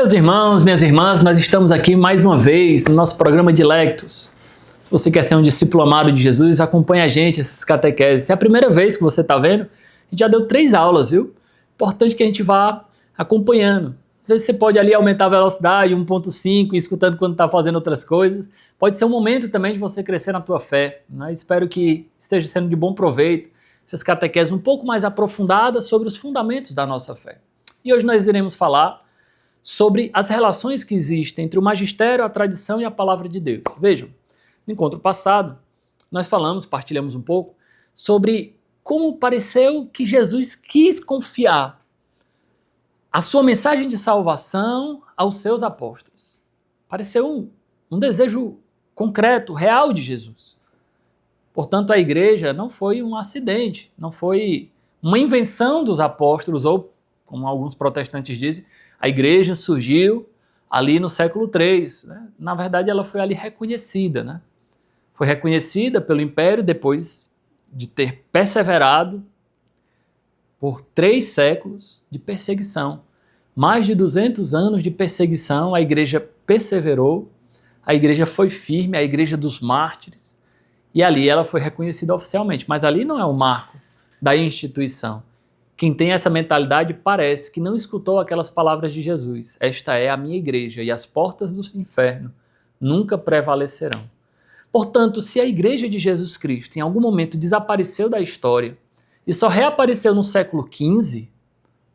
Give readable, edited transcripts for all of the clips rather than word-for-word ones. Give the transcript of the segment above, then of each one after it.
Meus irmãos, minhas irmãs, nós estamos aqui mais uma vez no nosso programa de Lectus. Se você quer ser um discípulo amado de Jesus, acompanhe a gente, essas catequeses. Se é a primeira vez que você está vendo, a gente já deu 3 aulas, viu? Importante que a gente vá acompanhando. Às vezes você pode ali aumentar a velocidade, 1.5, e escutando quando está fazendo outras coisas. Pode ser um momento também de você crescer na tua fé, né? Espero que esteja sendo de bom proveito essas catequeses um pouco mais aprofundadas sobre os fundamentos da nossa fé. E hoje nós iremos falar sobre as relações que existem entre o magistério, a tradição e a palavra de Deus. Vejam, no encontro passado, nós partilhamos um pouco sobre como pareceu que Jesus quis confiar a sua mensagem de salvação aos seus apóstolos. Pareceu um desejo concreto, real de Jesus. Portanto, a igreja não foi um acidente, não foi uma invenção dos apóstolos, ou, como alguns protestantes dizem, a igreja surgiu ali no século III. Né? Na verdade, ela foi ali reconhecida. Né? Foi reconhecida pelo Império depois de ter perseverado por 3 séculos de perseguição. Mais de 200 anos de perseguição, a igreja perseverou, a igreja foi firme, a igreja dos mártires, e ali ela foi reconhecida oficialmente. Mas ali não é o marco da instituição. Quem tem essa mentalidade parece que não escutou aquelas palavras de Jesus. Esta é a minha igreja e as portas do inferno nunca prevalecerão. Portanto, se a igreja de Jesus Cristo em algum momento desapareceu da história e só reapareceu no século XV,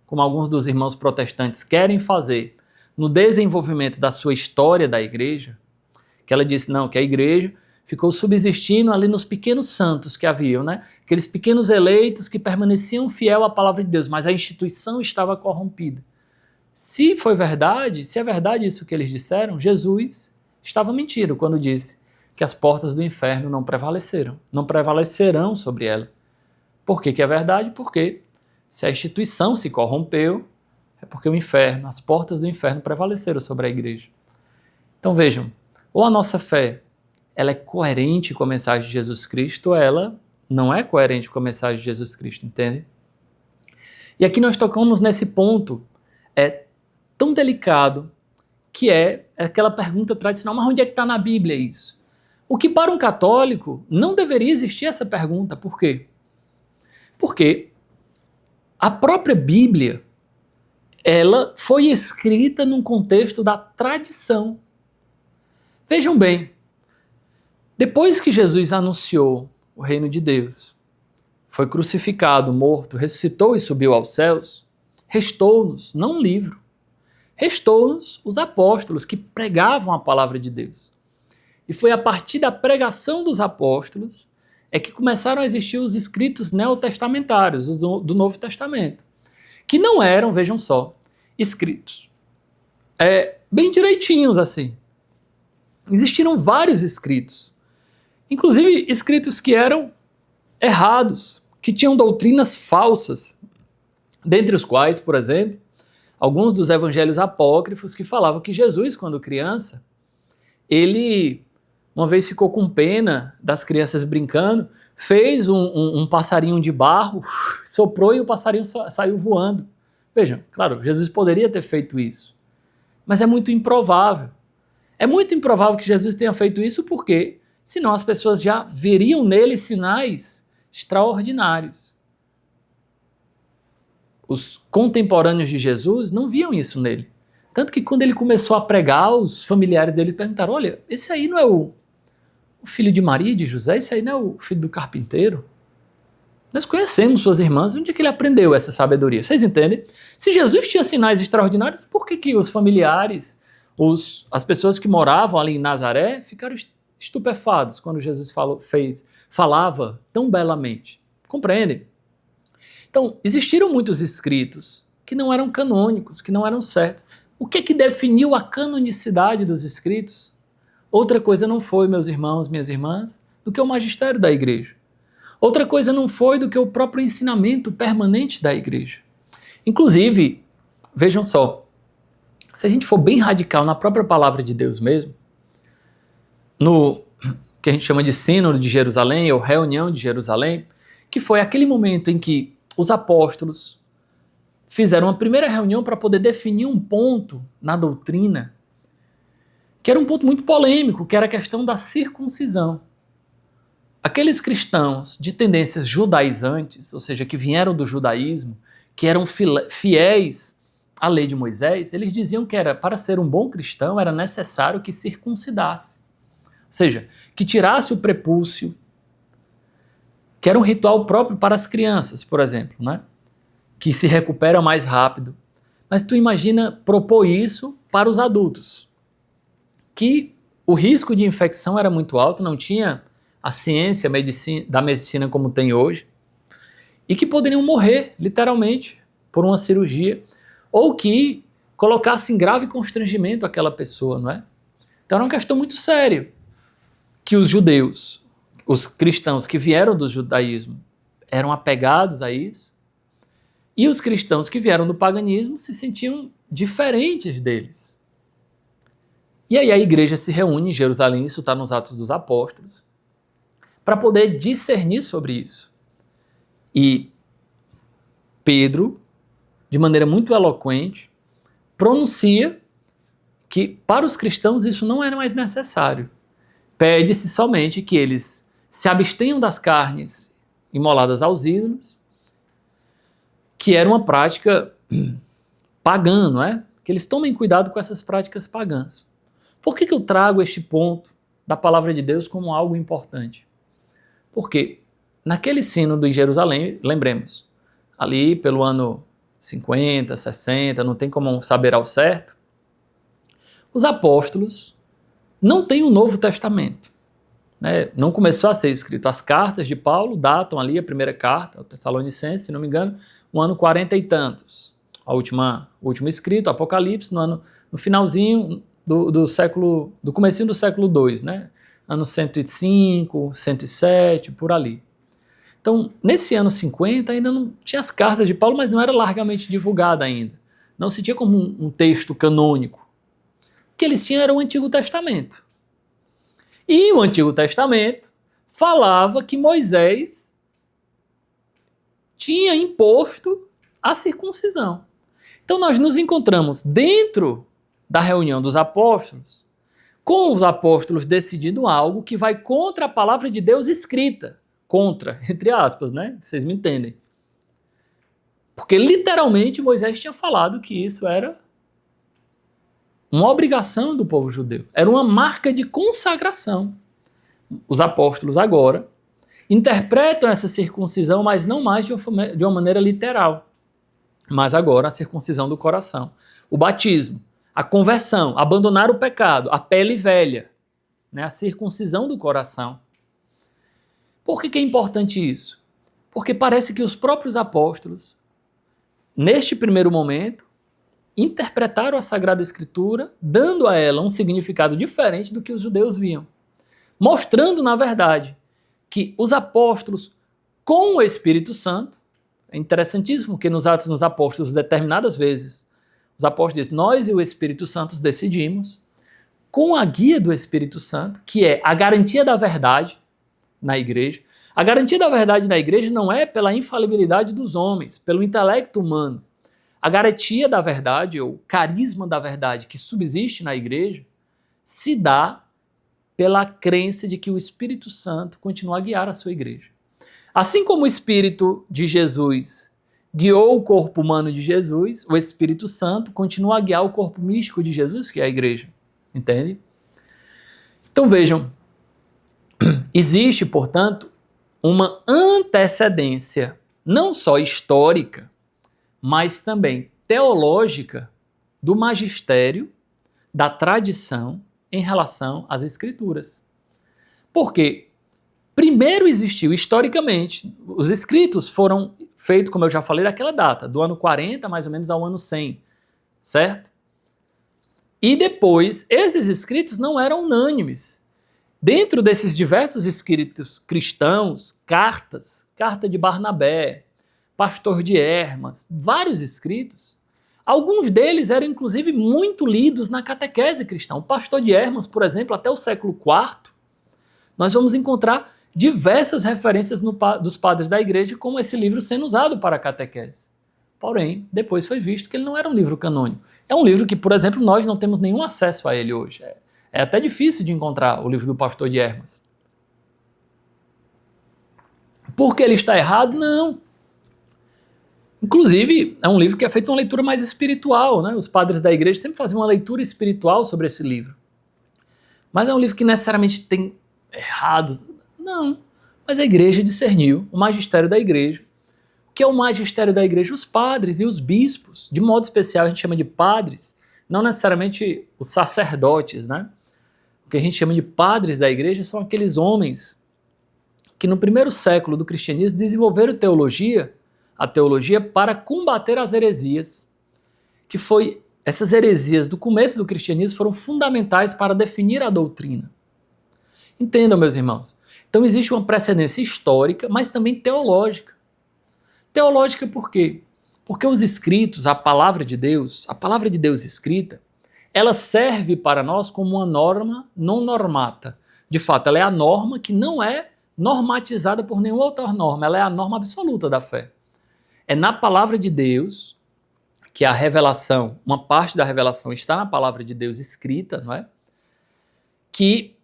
como alguns dos irmãos protestantes querem fazer no desenvolvimento da sua história da igreja, que ela disse não, que a igreja ficou subsistindo ali nos pequenos santos que haviam, né? Aqueles pequenos eleitos que permaneciam fiel à palavra de Deus, mas a instituição estava corrompida. Se foi verdade, se é verdade isso que eles disseram, Jesus estava mentindo quando disse que as portas do inferno não prevalecerão sobre ela. Por que é verdade? Porque se a instituição se corrompeu, é porque o inferno, as portas do inferno prevaleceram sobre a igreja. Então vejam, ou a nossa fé ela é coerente com a mensagem de Jesus Cristo, ou ela não é coerente com a mensagem de Jesus Cristo, entende? E aqui nós tocamos nesse ponto tão delicado, que é aquela pergunta tradicional, mas onde é que está na Bíblia isso? O que para um católico não deveria existir essa pergunta. Por quê? Porque a própria Bíblia, ela foi escrita num contexto da tradição. Vejam bem, depois que Jesus anunciou o reino de Deus, foi crucificado, morto, ressuscitou e subiu aos céus, restou-nos, não um livro, restou-nos os apóstolos que pregavam a palavra de Deus. E foi a partir da pregação dos apóstolos que começaram a existir os escritos neotestamentários do Novo Testamento, que não eram, vejam só, escritos bem direitinhos assim. Existiram vários escritos, inclusive escritos que eram errados, que tinham doutrinas falsas, dentre os quais, por exemplo, alguns dos evangelhos apócrifos que falavam que Jesus, quando criança, ele uma vez ficou com pena das crianças brincando, fez um passarinho de barro, soprou e o passarinho saiu voando. Vejam, claro, Jesus poderia ter feito isso, mas é muito improvável. É muito improvável que Jesus tenha feito isso porque senão as pessoas já veriam nele sinais extraordinários. Os contemporâneos de Jesus não viam isso nele. Tanto que quando ele começou a pregar, os familiares dele perguntaram, olha, esse aí não é o filho de Maria e de José? Esse aí não é o filho do carpinteiro? Nós conhecemos suas irmãs, onde é que ele aprendeu essa sabedoria? Vocês entendem? Se Jesus tinha sinais extraordinários, por que os familiares, as pessoas que moravam ali em Nazaré, ficaram estupefados quando Jesus falava tão belamente? Compreendem? Então, existiram muitos escritos que não eram canônicos, que não eram certos. O que definiu a canonicidade dos escritos? Outra coisa não foi, meus irmãos, minhas irmãs, do que o magistério da igreja. Outra coisa não foi do que o próprio ensinamento permanente da igreja. Inclusive, vejam só, se a gente for bem radical na própria palavra de Deus mesmo, no que a gente chama de Sínodo de Jerusalém, ou Reunião de Jerusalém, que foi aquele momento em que os apóstolos fizeram uma primeira reunião para poder definir um ponto na doutrina, que era um ponto muito polêmico, que era a questão da circuncisão. Aqueles cristãos de tendências judaizantes, ou seja, que vieram do judaísmo, que eram fiéis à lei de Moisés, eles diziam que para ser um bom cristão era necessário que circuncidasse. Ou seja, que tirasse o prepúcio, que era um ritual próprio para as crianças, por exemplo, né? Que se recupera mais rápido. Mas tu imagina propor isso para os adultos, que o risco de infecção era muito alto, não tinha a ciência da medicina como tem hoje, e que poderiam morrer, literalmente, por uma cirurgia, ou que colocasse em grave constrangimento aquela pessoa, não é? Então era uma questão muito séria, que os judeus, os cristãos que vieram do judaísmo, eram apegados a isso, e os cristãos que vieram do paganismo se sentiam diferentes deles. E aí a igreja se reúne em Jerusalém, isso está nos Atos dos Apóstolos, para poder discernir sobre isso. E Pedro, de maneira muito eloquente, pronuncia que para os cristãos isso não era mais necessário. Pede-se somente que eles se abstenham das carnes imoladas aos ídolos, que era uma prática pagã, não é? Que eles tomem cuidado com essas práticas pagãs. Por que eu trago este ponto da palavra de Deus como algo importante? Porque naquele sínodo em Jerusalém, lembremos, ali pelo ano 50, 60, não tem como saber ao certo, os apóstolos não têm o Novo Testamento, né? Não começou a ser escrito. As cartas de Paulo datam ali a primeira carta, ao Tessalonicenses, se não me engano, no ano 40 e tantos. O último escrito, Apocalipse, no finalzinho do comecinho do século II, né? Ano 105, 107, por ali. Então, nesse ano 50, ainda não tinha as cartas de Paulo, mas não era largamente divulgada ainda. Não se tinha como um texto canônico. O que eles tinham era o Antigo Testamento. E o Antigo Testamento falava que Moisés tinha imposto a circuncisão. Então, nós nos encontramos dentro da reunião dos apóstolos, com os apóstolos decidindo algo que vai contra a palavra de Deus escrita. Contra, entre aspas, né? Vocês me entendem. Porque literalmente Moisés tinha falado que isso era uma obrigação do povo judeu. Era uma marca de consagração. Os apóstolos agora interpretam essa circuncisão, mas não mais de uma maneira literal. Mas agora a circuncisão do coração. O batismo, a conversão, abandonar o pecado, a pele velha, né? A circuncisão do coração. Por que é importante isso? Porque parece que os próprios apóstolos, neste primeiro momento, interpretaram a Sagrada Escritura, dando a ela um significado diferente do que os judeus viam. Mostrando, na verdade, que os apóstolos, com o Espírito Santo, é interessantíssimo que nos Atos dos Apóstolos, determinadas vezes, os apóstolos dizem, nós e o Espírito Santo decidimos, com a guia do Espírito Santo, que é a garantia da verdade na igreja. A garantia da verdade na igreja não é pela infalibilidade dos homens, pelo intelecto humano. A garantia da verdade, ou carisma da verdade que subsiste na igreja, se dá pela crença de que o Espírito Santo continua a guiar a sua igreja. Assim como o Espírito de Jesus guiou o corpo humano de Jesus, o Espírito Santo continua a guiar o corpo místico de Jesus, que é a igreja. Entende? Então vejam, existe, portanto, uma antecedência não só histórica, mas também teológica do magistério, da tradição em relação às Escrituras. Porque primeiro existiu historicamente, os escritos foram feitos, como eu já falei, daquela data, do ano 40 mais ou menos ao ano 100, certo? E depois, esses escritos não eram unânimes. Dentro desses diversos escritos cristãos, carta de Barnabé, Pastor de Hermas, vários escritos, alguns deles eram inclusive muito lidos na catequese cristã. O Pastor de Hermas, por exemplo, até o século IV, nós vamos encontrar diversas referências dos padres da igreja como esse livro sendo usado para a catequese. Porém, depois foi visto que ele não era um livro canônico. É um livro que, por exemplo, nós não temos nenhum acesso a ele hoje. É até difícil de encontrar o livro do Pastor de Hermas. Porque ele está errado? Não. Inclusive, é um livro que é feito uma leitura mais espiritual, né? Os padres da igreja sempre faziam uma leitura espiritual sobre esse livro. Mas é um livro que necessariamente tem errados. Não. Mas a igreja discerniu, o magistério da igreja. O que é o magistério da igreja? Os padres e os bispos. De modo especial, a gente chama de padres, não necessariamente os sacerdotes, né? O que a gente chama de padres da igreja são aqueles homens que no primeiro século do cristianismo desenvolveram a teologia para combater as heresias, que foi essas heresias do começo do cristianismo foram fundamentais para definir a doutrina. Entendam, meus irmãos. Então existe uma precedência histórica, mas também teológica. Teológica por quê? Porque os escritos, a palavra de Deus escrita, ela serve para nós como uma norma non normata. De fato, ela é a norma que não é normatizada por nenhuma outra norma, ela é a norma absoluta da fé. É na palavra de Deus que a revelação, uma parte da revelação está na palavra de Deus escrita, não é? Que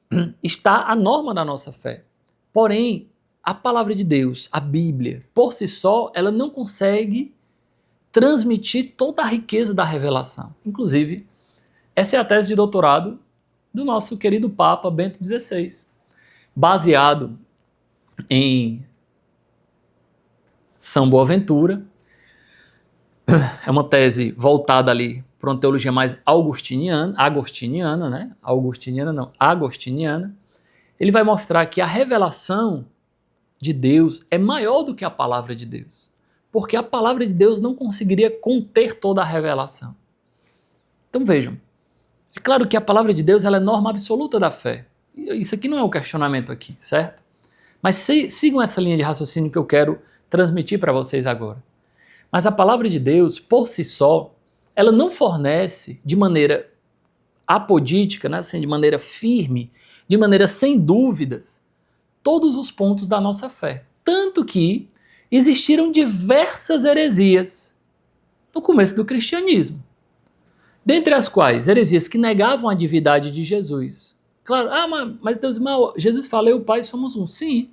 está a norma da nossa fé. Porém, a palavra de Deus, a Bíblia, por si só, ela não consegue transmitir toda a riqueza da revelação. Inclusive, essa é a tese de doutorado do nosso querido Papa Bento XVI, baseado em São Boaventura. É uma tese voltada ali para uma teologia mais agostiniana, né? Agostiniana. Ele vai mostrar que a revelação de Deus é maior do que a palavra de Deus, porque a palavra de Deus não conseguiria conter toda a revelação. Então vejam, é claro que a palavra de Deus ela é norma absoluta da fé. Isso aqui não é o questionamento aqui, certo? Mas sigam essa linha de raciocínio que eu quero transmitir para vocês agora. Mas a palavra de Deus, por si só, ela não fornece de maneira apodítica, né, assim, de maneira firme, de maneira sem dúvidas, todos os pontos da nossa fé. Tanto que existiram diversas heresias no começo do cristianismo. Dentre as quais, heresias que negavam a divindade de Jesus. Claro, mas Deus, Jesus fala, eu e o Pai somos um. Sim,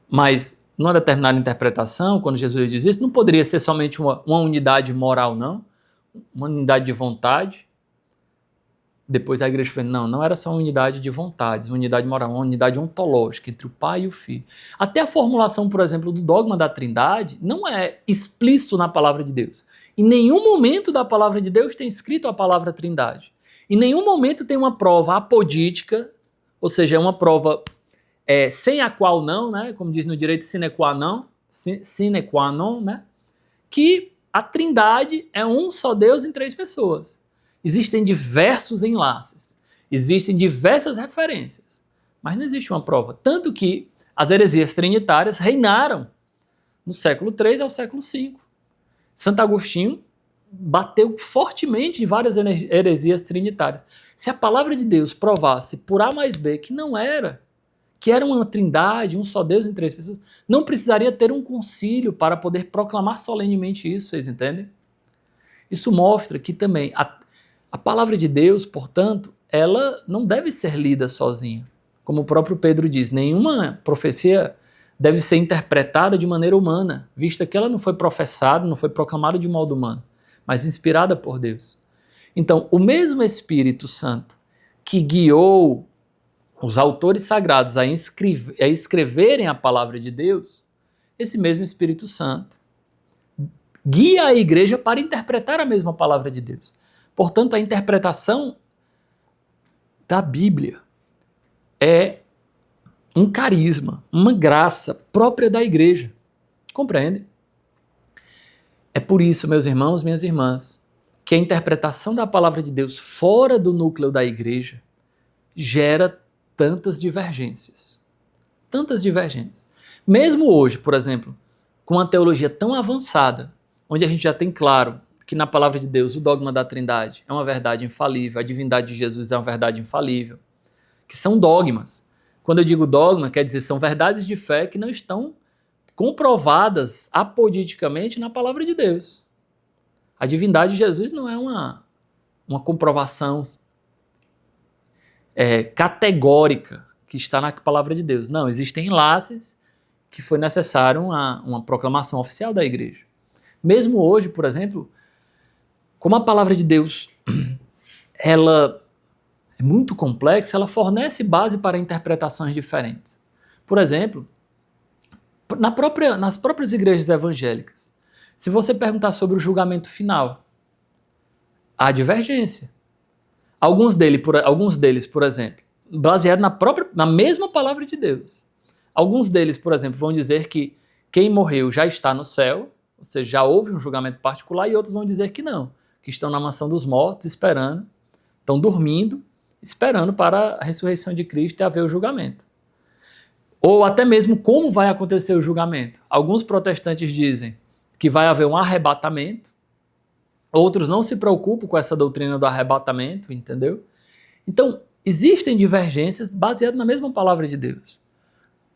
mas numa determinada interpretação, quando Jesus diz isso, não poderia ser somente uma unidade moral, não. Uma unidade de vontade. Depois a igreja falou, não era só uma unidade de vontades, uma unidade moral, uma unidade ontológica entre o Pai e o Filho. Até a formulação, por exemplo, do dogma da Trindade não é explícito na palavra de Deus. Em nenhum momento da palavra de Deus tem escrito a palavra Trindade. Em nenhum momento tem uma prova apodítica, ou seja, é uma prova sem a qual não, né? Como diz no direito sine qua non, né? Que a Trindade é um só Deus em 3 pessoas. Existem diversos enlaces, existem diversas referências, mas não existe uma prova. Tanto que as heresias trinitárias reinaram no século III ao século V. Santo Agostinho bateu fortemente em várias heresias trinitárias. Se a palavra de Deus provasse por A mais B que não era, que era uma trindade, um só Deus em 3 pessoas, não precisaria ter um concílio para poder proclamar solenemente isso, vocês entendem? Isso mostra que também a palavra de Deus, portanto, ela não deve ser lida sozinha. Como o próprio Pedro diz, nenhuma profecia deve ser interpretada de maneira humana, vista que ela não foi professada, não foi proclamada de modo humano, mas inspirada por Deus. Então, o mesmo Espírito Santo que guiou os autores sagrados a escreverem a palavra de Deus, esse mesmo Espírito Santo guia a igreja para interpretar a mesma palavra de Deus. Portanto, a interpretação da Bíblia é um carisma, uma graça própria da igreja. Compreende? É por isso, meus irmãos, minhas irmãs, que a interpretação da palavra de Deus fora do núcleo da igreja gera tantas divergências. Tantas divergências. Mesmo hoje, por exemplo, com uma teologia tão avançada, onde a gente já tem claro que na palavra de Deus o dogma da Trindade é uma verdade infalível, a divindade de Jesus é uma verdade infalível, que são dogmas. Quando eu digo dogma, quer dizer, são verdades de fé que não estão comprovadas apoditicamente na palavra de Deus. A divindade de Jesus não é uma comprovação categórica que está na palavra de Deus. Não, existem enlaces que foi necessário uma proclamação oficial da igreja. Mesmo hoje, por exemplo, como a palavra de Deus ela é muito complexa, ela fornece base para interpretações diferentes. Por exemplo, nas próprias igrejas evangélicas, se você perguntar sobre o julgamento final, há divergência. Alguns deles, por exemplo, baseados na mesma palavra de Deus. Alguns deles, por exemplo, vão dizer que quem morreu já está no céu, ou seja, já houve um julgamento particular, e outros vão dizer que não, que estão na mansão dos mortos esperando, estão dormindo, esperando para a ressurreição de Cristo e haver o julgamento. Ou até mesmo como vai acontecer o julgamento. Alguns protestantes dizem que vai haver um arrebatamento, outros não se preocupam com essa doutrina do arrebatamento, entendeu? Então, existem divergências baseadas na mesma palavra de Deus.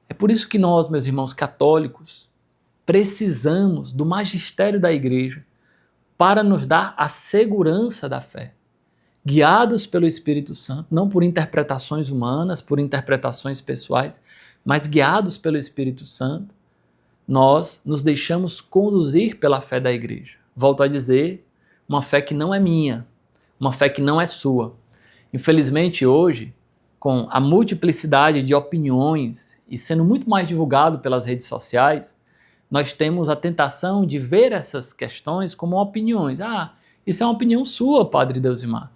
É por isso que nós, meus irmãos católicos, precisamos do magistério da igreja para nos dar a segurança da fé. Guiados pelo Espírito Santo, não por interpretações humanas, por interpretações pessoais, mas guiados pelo Espírito Santo, nós nos deixamos conduzir pela fé da igreja. Volto a dizer, uma fé que não é minha, uma fé que não é sua. Infelizmente hoje, com a multiplicidade de opiniões e sendo muito mais divulgado pelas redes sociais, nós temos a tentação de ver essas questões como opiniões. Isso é uma opinião sua, padre Deusimar.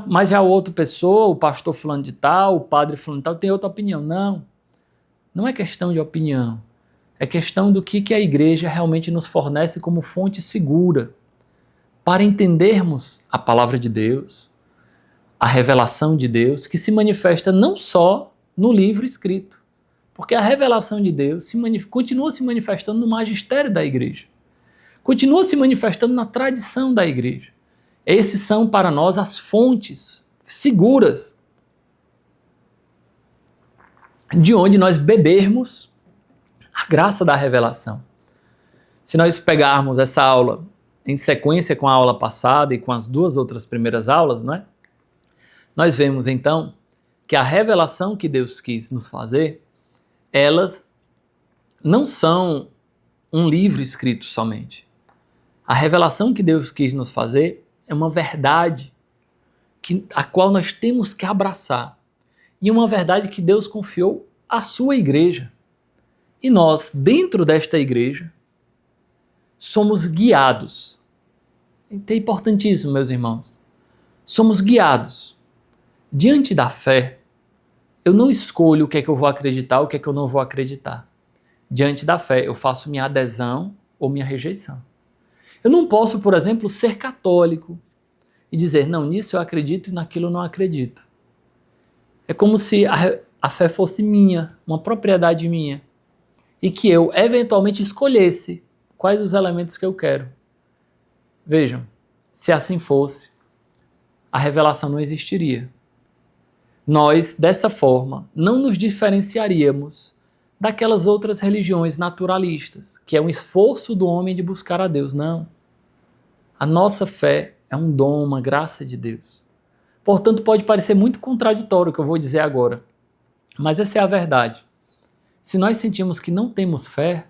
Mas já outra pessoa, o pastor fulano de tal, o padre fulano de tal, tem outra opinião. Não é questão de opinião. É questão do que a igreja realmente nos fornece como fonte segura para entendermos a palavra de Deus, a revelação de Deus, que se manifesta não só no livro escrito, porque a revelação de Deus continua se manifestando no magistério da igreja, continua se manifestando na tradição da igreja. Esses são para nós as fontes seguras de onde nós bebermos a graça da revelação. Se nós pegarmos essa aula em sequência com a aula passada e com as duas outras primeiras aulas, não é? Nós vemos então que a revelação que Deus quis nos fazer, elas não são um livro escrito somente. A revelação que Deus quis nos fazer é uma verdade a qual nós temos que abraçar. E uma verdade que Deus confiou à sua igreja. E nós, dentro desta igreja, somos guiados. É importantíssimo, meus irmãos. Somos guiados. Diante da fé, eu não escolho o que é que eu vou acreditar, o que é que eu não vou acreditar. Diante da fé, eu faço minha adesão ou minha rejeição. Eu não posso, por exemplo, ser católico e dizer, não, nisso eu acredito e naquilo eu não acredito. É como se a fé fosse minha, uma propriedade minha, e que eu, eventualmente, escolhesse quais os elementos que eu quero. Vejam, se assim fosse, a revelação não existiria. Nós, dessa forma, não nos diferenciaríamos daquelas outras religiões naturalistas, que é um esforço do homem de buscar a Deus. Não. A nossa fé é um dom, uma graça de Deus. Portanto, pode parecer muito contraditório o que eu vou dizer agora, mas essa é a verdade. Se nós sentimos que não temos fé,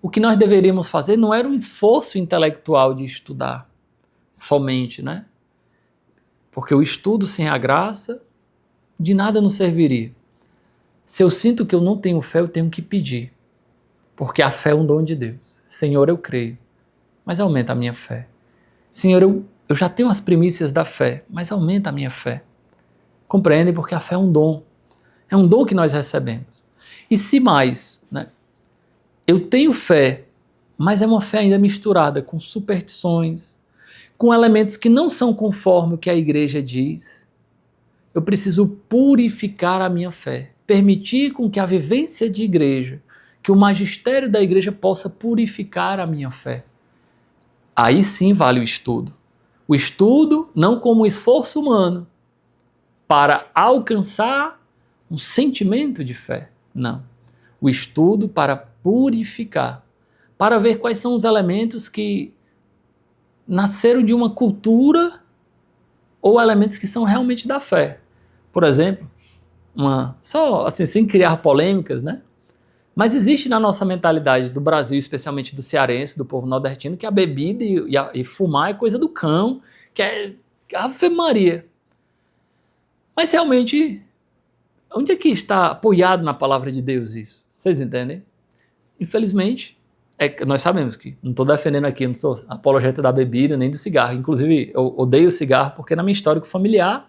o que nós deveríamos fazer não era um esforço intelectual de estudar somente, né? Porque o estudo sem a graça de nada nos serviria. Se eu sinto que eu não tenho fé, eu tenho que pedir. Porque a fé é um dom de Deus. Senhor, eu creio, mas aumenta a minha fé. Senhor, eu já tenho as primícias da fé, mas aumenta a minha fé. Compreendem? Porque a fé é um dom. É um dom que nós recebemos. E se mais, né? Eu tenho fé, mas é uma fé ainda misturada com superstições, com elementos que não são conforme o que a igreja diz. Eu preciso purificar a minha fé, permitir com que a vivência de igreja, que o magistério da igreja possa purificar a minha fé. Aí sim vale o estudo. O estudo não como esforço humano para alcançar um sentimento de fé, não. o estudo para purificar, para ver quais são os elementos que nasceram de uma cultura ou elementos que são realmente da fé. Por exemplo, só assim, sem criar polêmicas, né? Mas existe na nossa mentalidade do Brasil, especialmente do cearense, do povo nordestino, que a bebida e fumar é coisa do cão, que é Ave Maria. Mas realmente, onde é que está apoiado na palavra de Deus isso? Vocês entendem? Infelizmente, nós sabemos que, não estou defendendo aqui, não sou apologeta da bebida nem do cigarro. Inclusive, eu odeio o cigarro porque na minha história familiar,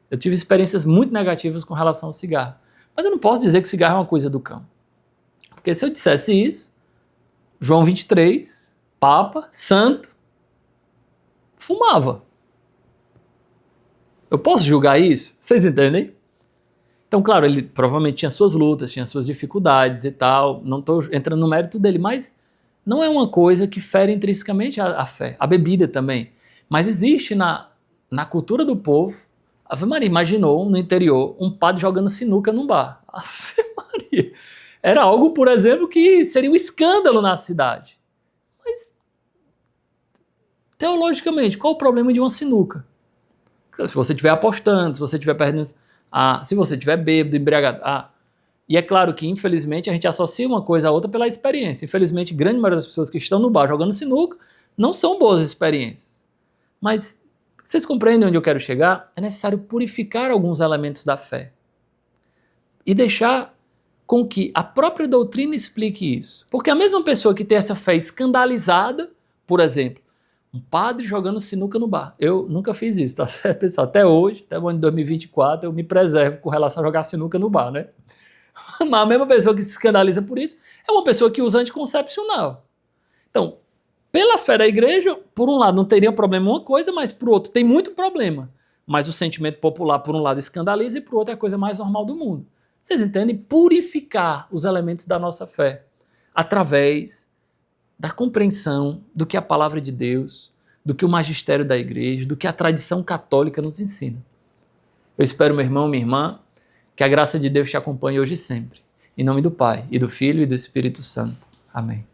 eu tive experiências muito negativas com relação ao cigarro. Mas eu não posso dizer que o cigarro é uma coisa do cão. Porque se eu dissesse isso, João 23, Papa, Santo, fumava. Eu posso julgar isso? Vocês entendem? Então, claro, ele provavelmente tinha suas lutas, tinha suas dificuldades e tal, não estou entrando no mérito dele, mas não é uma coisa que fere intrinsecamente a fé. A bebida também. Mas existe na cultura do povo. Ave Maria, imaginou no interior um padre jogando sinuca num bar. Ave Maria. Era algo, por exemplo, que seria um escândalo na cidade. Mas, teologicamente, qual o problema de uma sinuca? Se você estiver apostando, se você estiver perdendo... se você estiver bêbado, embriagado... E é claro que, infelizmente, a gente associa uma coisa a outra pela experiência. Infelizmente, grande maioria das pessoas que estão no bar jogando sinuca não são boas experiências. Mas, vocês compreendem onde eu quero chegar? É necessário purificar alguns elementos da fé. E deixar com que a própria doutrina explique isso. Porque a mesma pessoa que tem essa fé escandalizada, por exemplo, um padre jogando sinuca no bar. Eu nunca fiz isso, tá certo, pessoal? Até hoje, até o ano de 2024, eu me preservo com relação a jogar sinuca no bar, né? Mas a mesma pessoa que se escandaliza por isso é uma pessoa que usa anticoncepcional. Então, pela fé da igreja, por um lado não teria problema uma coisa, mas por outro tem muito problema. Mas o sentimento popular, por um lado, escandaliza e por outro é a coisa mais normal do mundo. Vocês entendem? Purificar os elementos da nossa fé através da compreensão do que a palavra de Deus, do que o magistério da igreja, do que a tradição católica nos ensina. Eu espero, meu irmão, minha irmã, que a graça de Deus te acompanhe hoje e sempre. Em nome do Pai, e do Filho e do Espírito Santo. Amém.